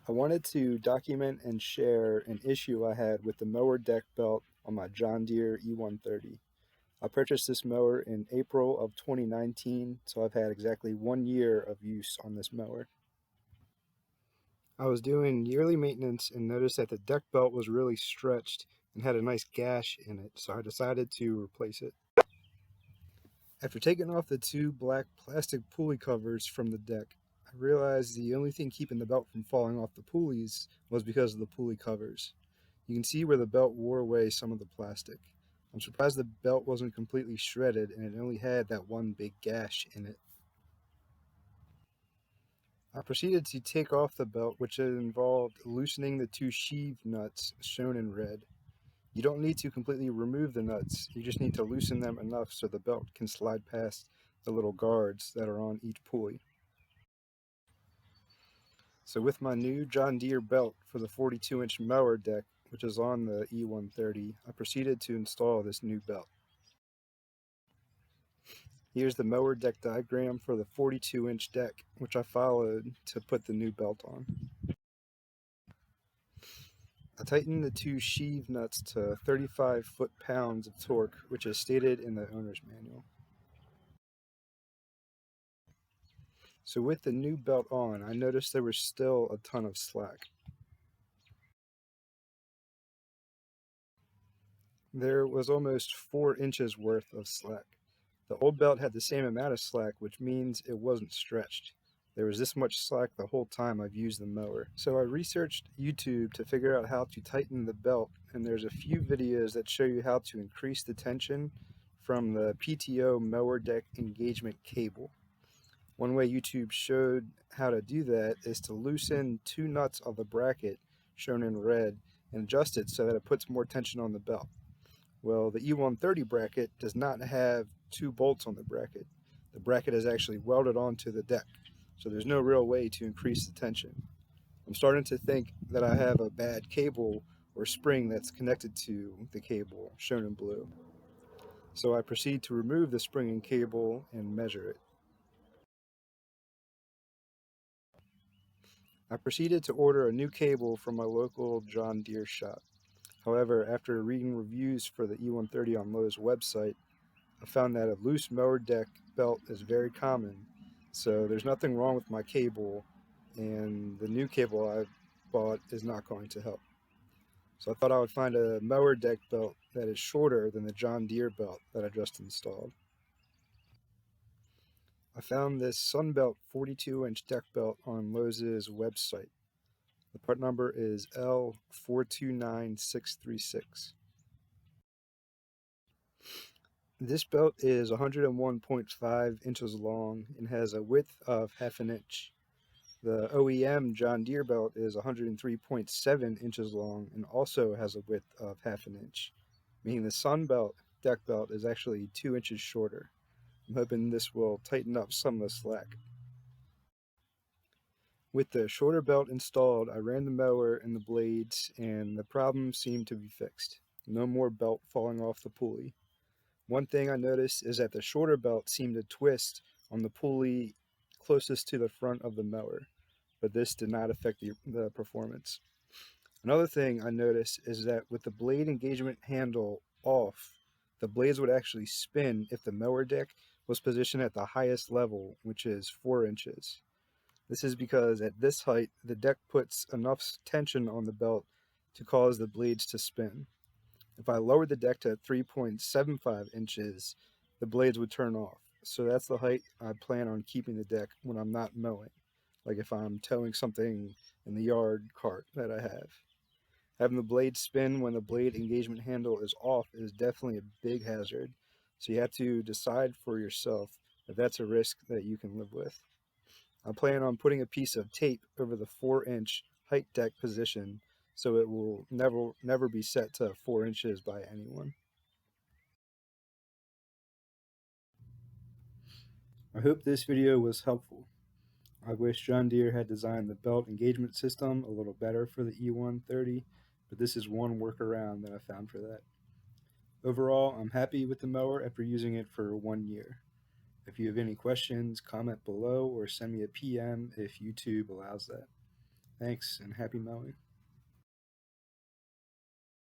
I wanted to document and share an issue I had with the mower deck belt on my John Deere E130. I purchased this mower in April of 2019, so I've had exactly 1 year of use on this mower. I was doing yearly maintenance and noticed that the deck belt was really stretched and had a nice gash in it, so I decided to replace it. After taking off the two black plastic pulley covers from the deck, I realized the only thing keeping the belt from falling off the pulleys was because of the pulley covers. You can see where the belt wore away some of the plastic. I'm surprised the belt wasn't completely shredded and it only had that one big gash in it. I proceeded to take off the belt, which involved loosening the two sheave nuts shown in red. You don't need to completely remove the nuts, you just need to loosen them enough so the belt can slide past the little guards that are on each pulley. So with my new John Deere belt for the 42-inch mower deck, which is on the E130, I proceeded to install this new belt. Here's the mower deck diagram for the 42-inch deck, which I followed to put the new belt on. I tightened the two sheave nuts to 35 foot-pounds of torque, which is stated in the owner's manual. So with the new belt on, I noticed there was still a ton of slack. There was almost 4 inches worth of slack. The old belt had the same amount of slack, which means it wasn't stretched. There was this much slack the whole time I've used the mower. So I researched YouTube to figure out how to tighten the belt, and there's a few videos that show you how to increase the tension from the PTO mower deck engagement cable. One way YouTube showed how to do that is to loosen 2 nuts of the bracket shown in red and adjust it so that it puts more tension on the belt. Well, the E130 bracket does not have 2 bolts on the bracket. The bracket is actually welded onto the deck, so there's no real way to increase the tension. I'm starting to think that I have a bad cable or spring that's connected to the cable, shown in blue. So I proceed to remove the spring and cable and measure it. I proceeded to order a new cable from my local John Deere shop. However, after reading reviews for the E130 on Lowe's website, I found that a loose mower deck belt is very common, so there's nothing wrong with my cable, and the new cable I bought is not going to help. So I thought I would find a mower deck belt that is shorter than the John Deere belt that I just installed. I found this Sunbelt 42-inch deck belt on Lowe's website. The part number is L429636. This belt is 101.5 inches long and has a width of ½ an inch. The OEM John Deere belt is 103.7 inches long and also has a width of ½ an inch, meaning the Sunbelt deck belt is actually 2 inches shorter. I'm hoping this will tighten up some of the slack. With the shorter belt installed, I ran the mower and the blades, and the problem seemed to be fixed. No more belt falling off the pulley. One thing I noticed is that the shorter belt seemed to twist on the pulley closest to the front of the mower, but this did not affect the performance. Another thing I noticed is that with the blade engagement handle off, the blades would actually spin if the mower deck was positioned at the highest level, which is 4 inches. This is because at this height, the deck puts enough tension on the belt to cause the blades to spin. If I lowered the deck to 3.75 inches, the blades would turn off. So that's the height I plan on keeping the deck when I'm not mowing, like if I'm towing something in the yard cart that I have. Having the blade spin when the blade engagement handle is off is definitely a big hazard, so you have to decide for yourself if that's a risk that you can live with. I plan on putting a piece of tape over the 4-inch height deck position so it will never be set to 4 inches by anyone. I hope this video was helpful. I wish John Deere had designed the belt engagement system a little better for the E130, but this is one workaround that I found for that. Overall, I'm happy with the mower after using it for 1 year. If you have any questions, comment below or send me a PM if YouTube allows that. Thanks and happy mowing.